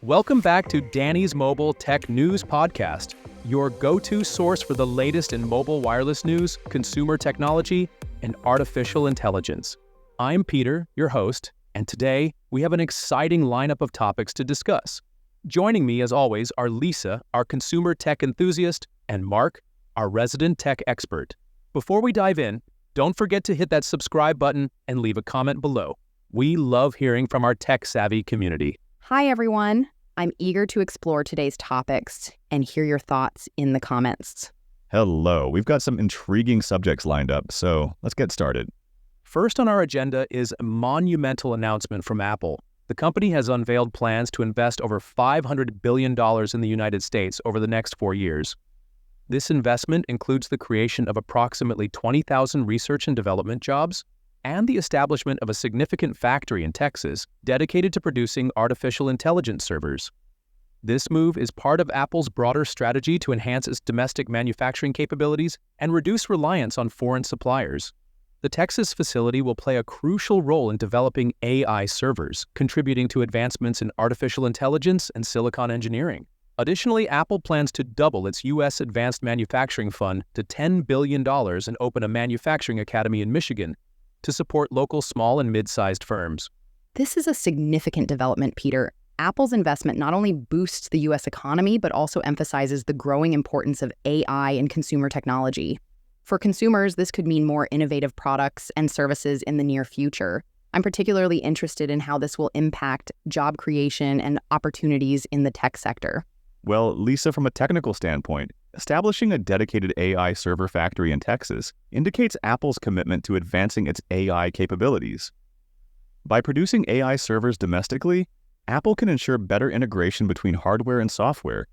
Welcome back to Danny's Mobile Tech News Podcast, your go-to source for the latest in mobile wireless news, consumer technology, and artificial intelligence. I'm Peter, your host, and today we have an exciting lineup of topics to discuss. Joining me, as always, are Lisa, our consumer tech enthusiast, and Mark, our resident tech expert. Before we dive in, don't forget to hit that subscribe button and leave a comment below. We love hearing from our tech-savvy community. Hi, everyone. I'm eager to explore today's topics and hear your thoughts in the comments. Hello. We've got some intriguing subjects lined up, so let's get started. First on our agenda is a monumental announcement from Apple. The company has unveiled plans to invest over $500 billion in the United States over the next 4 years. This investment includes the creation of approximately 20,000 research and development jobs, and the establishment of a significant factory in Texas dedicated to producing artificial intelligence servers. This move is part of Apple's broader strategy to enhance its domestic manufacturing capabilities and reduce reliance on foreign suppliers. The Texas facility will play a crucial role in developing AI servers, contributing to advancements in artificial intelligence and silicon engineering. Additionally, Apple plans to double its U.S. Advanced Manufacturing Fund to $10 billion and open a manufacturing academy in Michigan to support local small and mid-sized firms. This is a significant development, Peter. Apple's investment not only boosts the U.S. economy, but also emphasizes the growing importance of AI in consumer technology. For consumers, this could mean more innovative products and services in the near future. I'm particularly interested in how this will impact job creation and opportunities in the tech sector. Well, Lisa, from a technical standpoint, establishing a dedicated AI server factory in Texas indicates Apple's commitment to advancing its AI capabilities. By producing AI servers domestically, Apple can ensure better integration between hardware and software,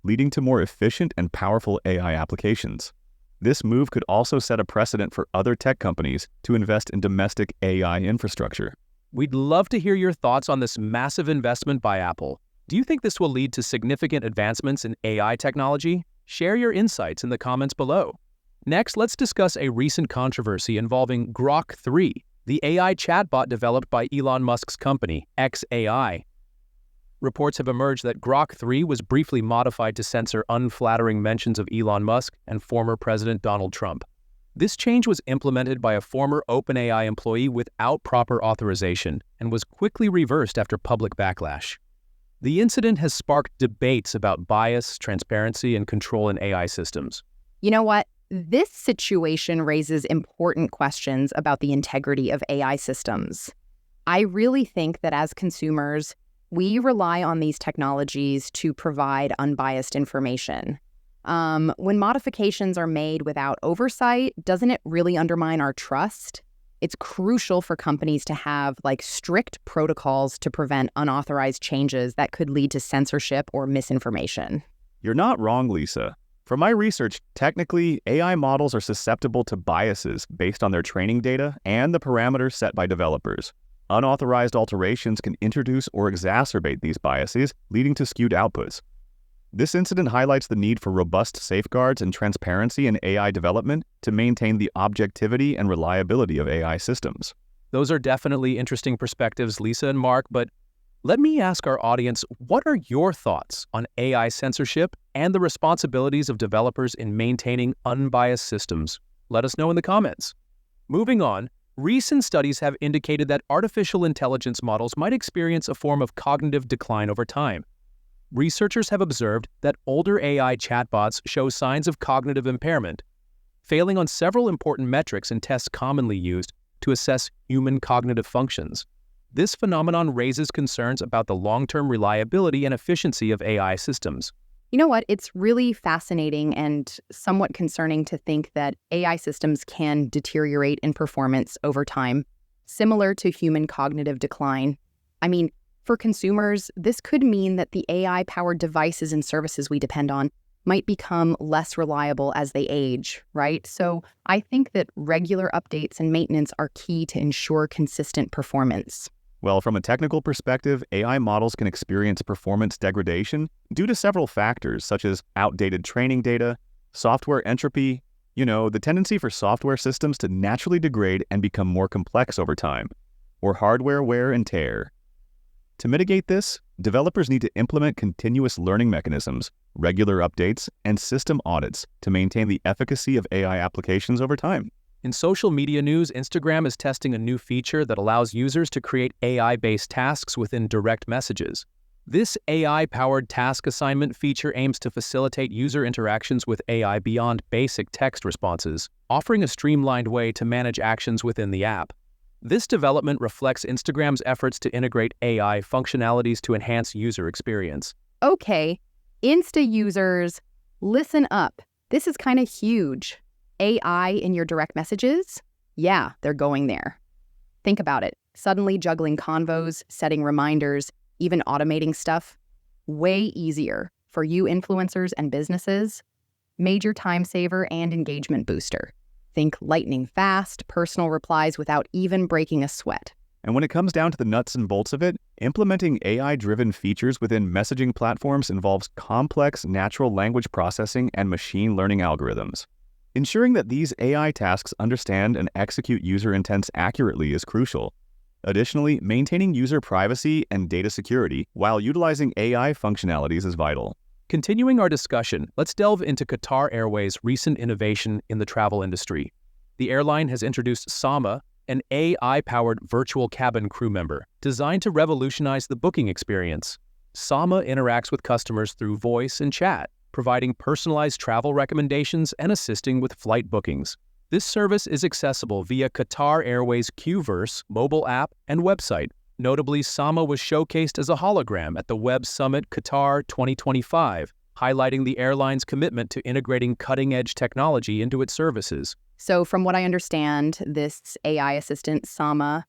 leading to more efficient and powerful AI applications. This move could also set a precedent for other tech companies to invest in domestic AI infrastructure. We'd love to hear your thoughts on this massive investment by Apple. Do you think this will lead to significant advancements in AI technology? Share your insights in the comments below. Next, let's discuss a recent controversy involving Grok 3, the AI chatbot developed by Elon Musk's company, xAI. Reports have emerged that Grok 3 was briefly modified to censor unflattering mentions of Elon Musk and former President Donald Trump. This change was implemented by a former OpenAI employee without proper authorization and was quickly reversed after public backlash. The incident has sparked debates about bias, transparency, and control in AI systems. You know what? This situation raises important questions about the integrity of AI systems. I really think that as consumers, we rely on these technologies to provide unbiased information. When modifications are made without oversight, doesn't it really undermine our trust? It's crucial for companies to have strict protocols to prevent unauthorized changes that could lead to censorship or misinformation. You're not wrong, Lisa. From my research, technically, AI models are susceptible to biases based on their training data and the parameters set by developers. Unauthorized alterations can introduce or exacerbate these biases, leading to skewed outputs. This incident highlights the need for robust safeguards and transparency in AI development to maintain the objectivity and reliability of AI systems. Those are definitely interesting perspectives, Lisa and Mark, but let me ask our audience, what are your thoughts on AI censorship and the responsibilities of developers in maintaining unbiased systems? Let us know in the comments. Moving on, recent studies have indicated that artificial intelligence models might experience a form of cognitive decline over time. Researchers have observed that older AI chatbots show signs of cognitive impairment, failing on several important metrics in tests commonly used to assess human cognitive functions. This phenomenon raises concerns about the long-term reliability and efficiency of AI systems. You know what? It's really fascinating and somewhat concerning to think that AI systems can deteriorate in performance over time, similar to human cognitive decline. For consumers, this could mean that the AI-powered devices and services we depend on might become less reliable as they age, right? So I think that regular updates and maintenance are key to ensure consistent performance. Well, from a technical perspective, AI models can experience performance degradation due to several factors such as outdated training data, software entropy, the tendency for software systems to naturally degrade and become more complex over time, or hardware wear and tear. To mitigate this, developers need to implement continuous learning mechanisms, regular updates, and system audits to maintain the efficacy of AI applications over time. In social media news, Instagram is testing a new feature that allows users to create AI-based tasks within direct messages. This AI-powered task assignment feature aims to facilitate user interactions with AI beyond basic text responses, offering a streamlined way to manage actions within the app. This development reflects Instagram's efforts to integrate AI functionalities to enhance user experience. Okay, Insta users, listen up. This is kind of huge. AI in your direct messages? Yeah, they're going there. Think about it. Suddenly juggling convos, setting reminders, even automating stuff. Way easier for you influencers and businesses. Major time saver and engagement booster. Think lightning fast, personal replies without even breaking a sweat. And when it comes down to the nuts and bolts of it, implementing AI-driven features within messaging platforms involves complex natural language processing and machine learning algorithms. Ensuring that these AI tasks understand and execute user intents accurately is crucial. Additionally, maintaining user privacy and data security while utilizing AI functionalities is vital. Continuing our discussion, let's delve into Qatar Airways' recent innovation in the travel industry. The airline has introduced Sama, an AI-powered virtual cabin crew member, designed to revolutionize the booking experience. Sama interacts with customers through voice and chat, providing personalized travel recommendations and assisting with flight bookings. This service is accessible via Qatar Airways' Qverse mobile app and website. Notably, Sama was showcased as a hologram at the Web Summit Qatar 2025, highlighting the airline's commitment to integrating cutting-edge technology into its services. So from what I understand, this AI assistant, Sama,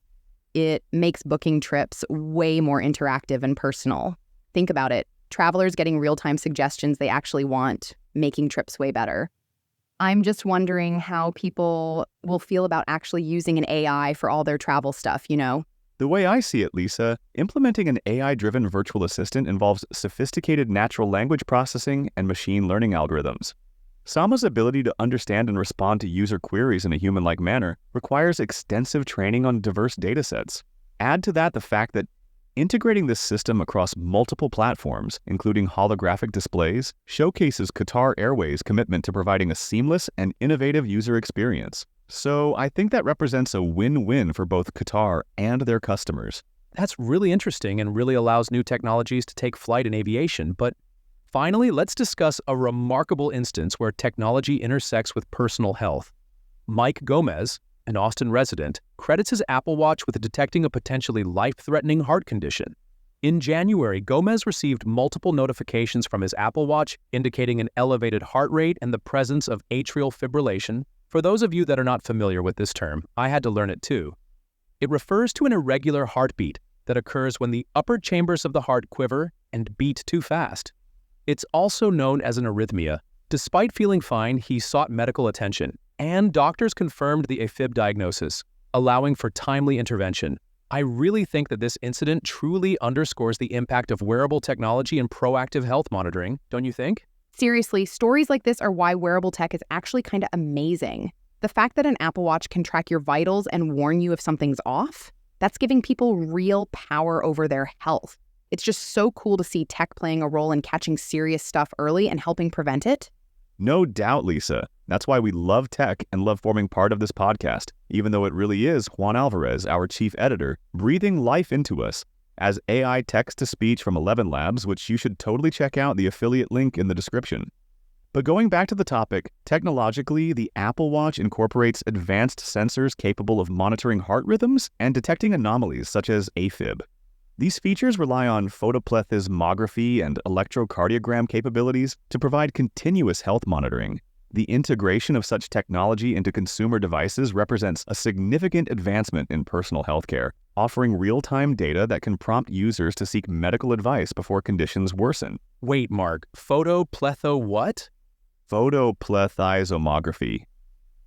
it makes booking trips way more interactive and personal. Think about it. Travelers getting real-time suggestions they actually want, making trips way better. I'm just wondering how people will feel about actually using an AI for all their travel stuff, you know? The way I see it, Lisa, implementing an AI-driven virtual assistant involves sophisticated natural language processing and machine learning algorithms. Sama's ability to understand and respond to user queries in a human-like manner requires extensive training on diverse datasets. Add to that the fact that integrating this system across multiple platforms, including holographic displays, showcases Qatar Airways' commitment to providing a seamless and innovative user experience. So I think that represents a win-win for both Qatar and their customers. That's really interesting and really allows new technologies to take flight in aviation. But finally, let's discuss a remarkable instance where technology intersects with personal health. Mike Gomez, an Austin resident, credits his Apple Watch with detecting a potentially life-threatening heart condition. In January, Gomez received multiple notifications from his Apple Watch indicating an elevated heart rate and the presence of atrial fibrillation. For those of you that are not familiar with this term, I had to learn it too. It refers to an irregular heartbeat that occurs when the upper chambers of the heart quiver and beat too fast. It's also known as an arrhythmia. Despite feeling fine, he sought medical attention, and doctors confirmed the AFib diagnosis, allowing for timely intervention. I really think that this incident truly underscores the impact of wearable technology and proactive health monitoring, don't you think? Seriously, stories like this are why wearable tech is actually kind of amazing. The fact that an Apple Watch can track your vitals and warn you if something's off, that's giving people real power over their health. It's just so cool to see tech playing a role in catching serious stuff early and helping prevent it. No doubt, Lisa. That's why we love tech and love forming part of this podcast, even though it really is Juan Alvarez, our chief editor, breathing life into us as AI text-to-speech from 11 Labs, which you should totally check out the affiliate link in the description. But going back to the topic, technologically, the Apple Watch incorporates advanced sensors capable of monitoring heart rhythms and detecting anomalies such as AFib. These features rely on photoplethysmography and electrocardiogram capabilities to provide continuous health monitoring. The integration of such technology into consumer devices represents a significant advancement in personal healthcare, offering real-time data that can prompt users to seek medical advice before conditions worsen. Wait, Mark, photopletho what? Photoplethysmography.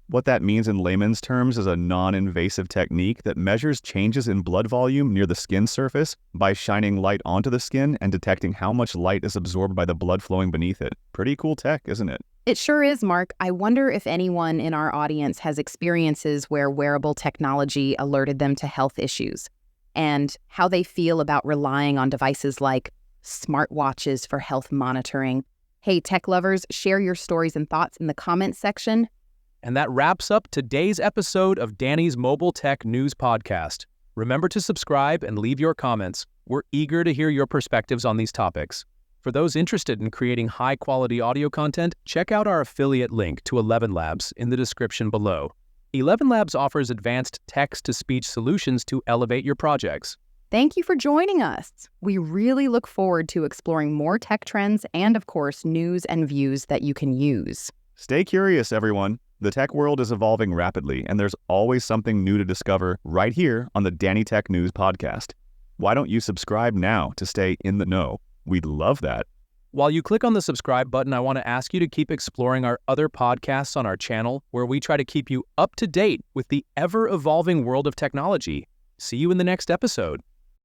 What that means in layman's terms is a non-invasive technique that measures changes in blood volume near the skin surface by shining light onto the skin and detecting how much light is absorbed by the blood flowing beneath it. Pretty cool tech, isn't it? It sure is, Mark. I wonder if anyone in our audience has experiences where wearable technology alerted them to health issues. and how they feel about relying on devices like smartwatches for health monitoring. Hey, tech lovers, share your stories and thoughts in the comments section. And that wraps up today's episode of Danny's Mobile Tech News Podcast. Remember to subscribe and leave your comments. We're eager to hear your perspectives on these topics. For those interested in creating high-quality audio content, check out our affiliate link to 11 Labs in the description below. 11 Labs offers advanced text-to-speech solutions to elevate your projects. Thank you for joining us. We really look forward to exploring more tech trends and, of course, news and views that you can use. Stay curious, everyone. The tech world is evolving rapidly, and there's always something new to discover right here on the Danny Tech News Podcast. Why don't you subscribe now to stay in the know? We'd love that. While you click on the subscribe button, I want to ask you to keep exploring our other podcasts on our channel, where we try to keep you up to date with the ever-evolving world of technology. See you in the next episode.